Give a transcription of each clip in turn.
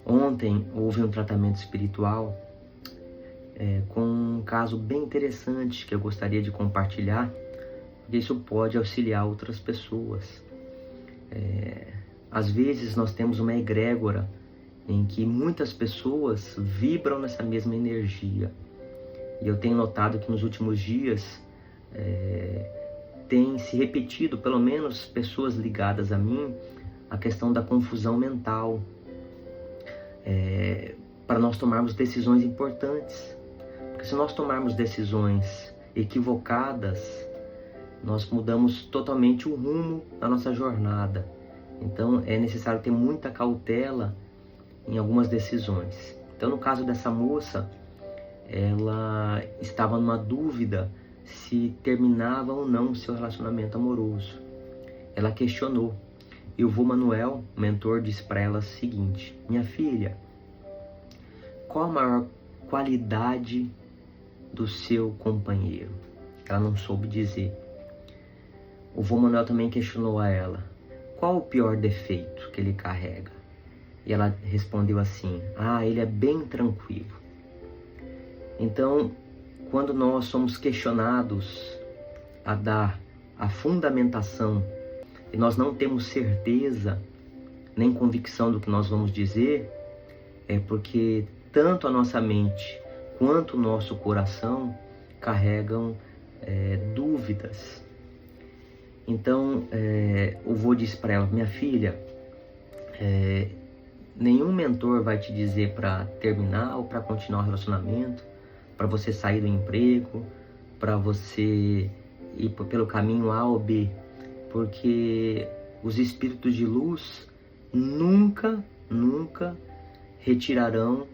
Ontem houve um tratamento espiritual com um caso bem interessante que eu gostaria de compartilhar, porque isso pode auxiliar outras pessoas. Às vezes nós temos uma egrégora em que muitas pessoas vibram nessa mesma energia. E eu tenho notado que nos últimos dias tem se repetido, pelo menos pessoas ligadas a mim, a questão da confusão mental, para nós tomarmos decisões importantes. Porque se nós tomarmos decisões equivocadas, nós mudamos totalmente o rumo da nossa jornada. Então é necessário ter muita cautela em algumas decisões. Então, no caso dessa moça, ela estava numa dúvida se terminava ou não o seu relacionamento amoroso. Ela questionou. E o vô Manuel, o mentor, disse para ela o seguinte: minha filha, qual a maior qualidade do seu companheiro? Ela não soube dizer. O vô Manuel também questionou a ela: qual o pior defeito que ele carrega? E ela respondeu assim: ele é bem tranquilo. Então, quando nós somos questionados a dar a fundamentação e nós não temos certeza nem convicção do que nós vamos dizer, é porque tanto a nossa mente quanto o nosso coração carregam dúvidas. Então, o vô disse para ela: minha filha, nenhum mentor vai te dizer para terminar ou para continuar o relacionamento, para você sair do emprego, para você ir pelo caminho A ou B, porque os espíritos de luz nunca retirarão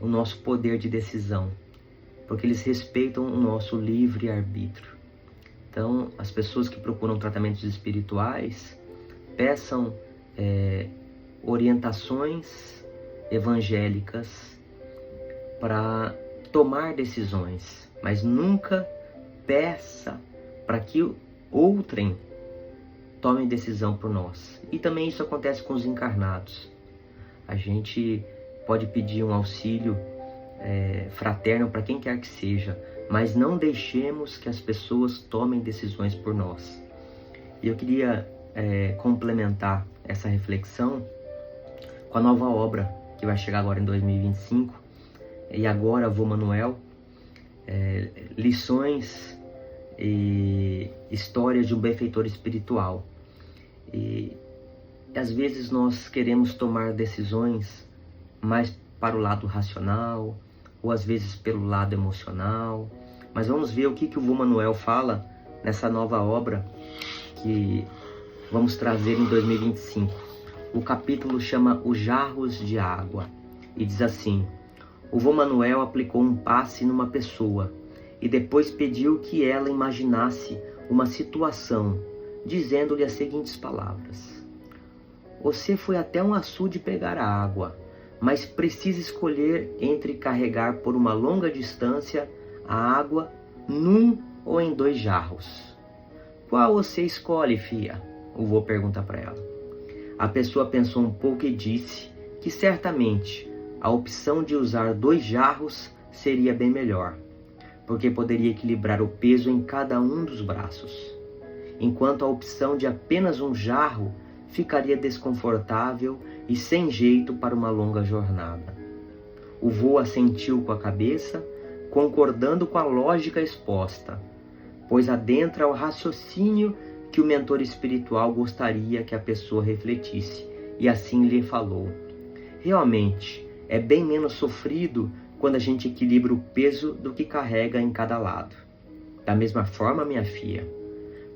o nosso poder de decisão, porque eles respeitam o nosso livre-arbítrio. Então, as pessoas que procuram tratamentos espirituais, peçam orientações evangélicas para tomar decisões, mas nunca peça para que outrem tomem decisão por nós. E também isso acontece com os encarnados. A gente pode pedir um auxílio fraterno para quem quer que seja, mas não deixemos que as pessoas tomem decisões por nós. E eu queria complementar essa reflexão com a nova obra que vai chegar agora em 2025, e agora vô Manuel, lições e histórias de um benfeitor espiritual. E às vezes nós queremos tomar decisões mais para o lado racional, ou às vezes pelo lado emocional, mas vamos ver o que o vô Manuel fala nessa nova obra que vamos trazer em 2025. O capítulo chama Os Jarros de Água e diz assim: o vô Manuel aplicou um passe numa pessoa e depois pediu que ela imaginasse uma situação, dizendo-lhe as seguintes palavras: você foi até um açude pegar a água, mas precisa escolher entre carregar por uma longa distância a água num ou em 2 jarros. Qual você escolhe, fia? O vô pergunta para ela. A pessoa pensou um pouco e disse que certamente a opção de usar 2 jarros seria bem melhor, porque poderia equilibrar o peso em cada um dos braços, enquanto a opção de apenas um jarro ficaria desconfortável e sem jeito para uma longa jornada. O vô assentiu com a cabeça, concordando com a lógica exposta, pois adentra o raciocínio que o mentor espiritual gostaria que a pessoa refletisse, e assim lhe falou: realmente, é bem menos sofrido quando a gente equilibra o peso do que carrega em cada lado. Da mesma forma, minha filha,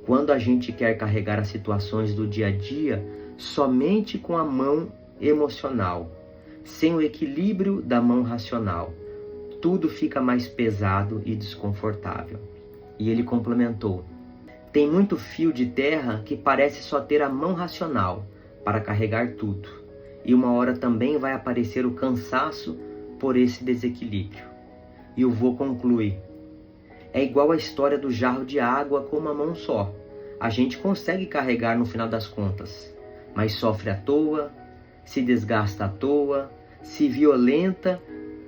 quando a gente quer carregar as situações do dia a dia somente com a mão emocional, sem o equilíbrio da mão racional, tudo fica mais pesado e desconfortável. E ele complementou: tem muito fio de terra que parece só ter a mão racional para carregar tudo, e uma hora também vai aparecer o cansaço por esse desequilíbrio. E o vô conclui: é igual a história do jarro de água com uma mão só. A gente consegue carregar no final das contas, mas sofre à toa, se desgasta à toa, se violenta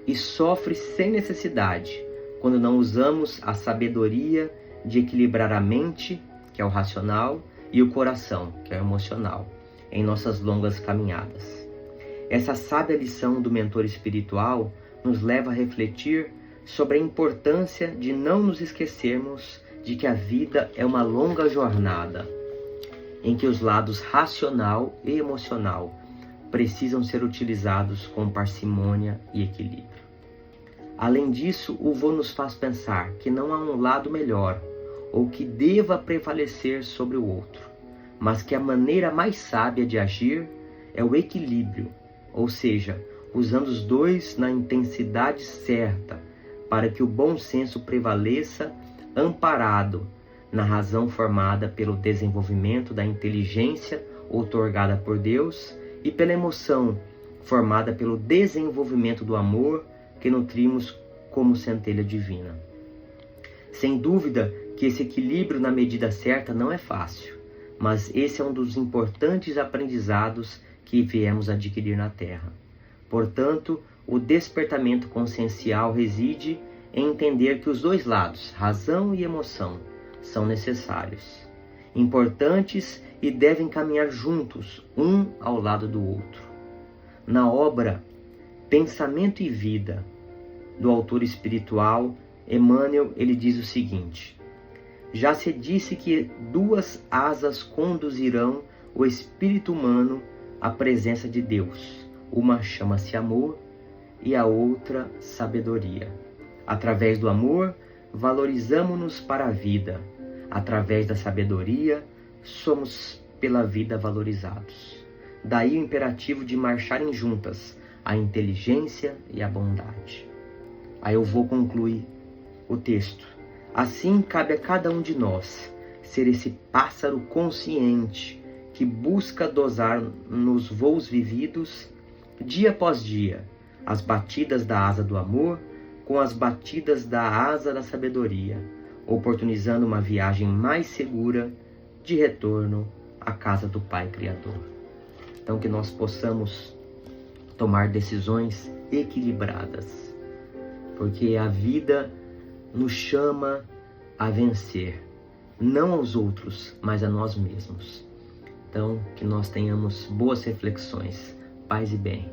e sofre sem necessidade, quando não usamos a sabedoria de equilibrar a mente, que é o racional, e o coração, que é o emocional, em nossas longas caminhadas. Essa sábia lição do mentor espiritual nos leva a refletir sobre a importância de não nos esquecermos de que a vida é uma longa jornada, em que os lados racional e emocional precisam ser utilizados com parcimônia e equilíbrio. Além disso, o vô nos faz pensar que não há um lado melhor ou que deva prevalecer sobre o outro, mas que a maneira mais sábia de agir é o equilíbrio, ou seja, usando os dois na intensidade certa, para que o bom senso prevaleça, amparado na razão formada pelo desenvolvimento da inteligência outorgada por Deus e pela emoção formada pelo desenvolvimento do amor que nutrimos como centelha divina. Sem dúvida que esse equilíbrio na medida certa não é fácil, mas esse é um dos importantes aprendizados que viemos adquirir na Terra. Portanto, o despertamento consciencial reside em entender que os dois lados, razão e emoção, são necessários, importantes e devem caminhar juntos, um ao lado do outro. Na obra Pensamento e Vida, do autor espiritual Emmanuel, ele diz o seguinte: já se disse que duas asas conduzirão o espírito humano à presença de Deus. Uma chama-se amor e a outra sabedoria. Através do amor, valorizamo-nos para a vida. Através da sabedoria, somos pela vida valorizados. Daí o imperativo de marcharem juntas a inteligência e a bondade. Aí eu vou concluir o texto. Assim cabe a cada um de nós ser esse pássaro consciente que busca dosar nos voos vividos, dia após dia, as batidas da asa do amor com as batidas da asa da sabedoria, oportunizando uma viagem mais segura de retorno à casa do Pai Criador. Então que nós possamos tomar decisões equilibradas, porque a vida nos chama a vencer, não aos outros, mas a nós mesmos. Então, que nós tenhamos boas reflexões. Paz e bem.